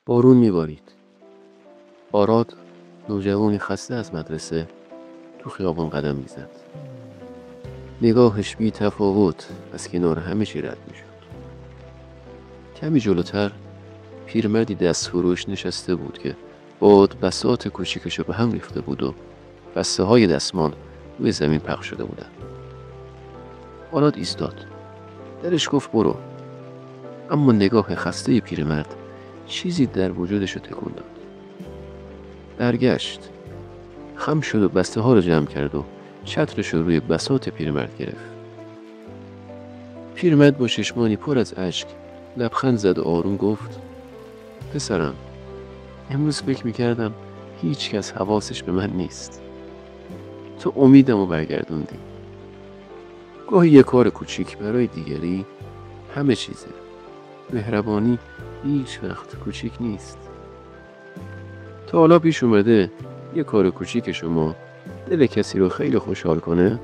بارون میبارید. آراد، نوجوانی خسته از مدرسه، تو خیابان قدم میزد. نگاهش بی تفاوت از کنار همه چی رد میشد. کمی جلوتر پیرمردی دست فروش نشسته بود که باد بساط کوچیکشو به هم ریخته بود و بسته های دستمال روی زمین پخش شده بودن. آراد ایستاد. درش گفت برو. اما نگاه خسته پیرمرد چیزی در وجودشو تکون داد. برگشت، خم شد و بسته ها رو جمع کرد و چترش رو روی بساط پیرمرد گرفت. پیرمرد با چشمانی پر از اشک لبخند زد و آروم گفت: پسرم، امروز فکر میکردم هیچ کس حواسش به من نیست. تو امیدم رو برگردوندی. گاهی یه کار کوچیک برای دیگری همه چیزه. مهربانی هیچ وقت کوچیک نیست. تا حالا پیش اومده یه کار کوچیک شما دل کسی رو خیلی خوشحال کنه؟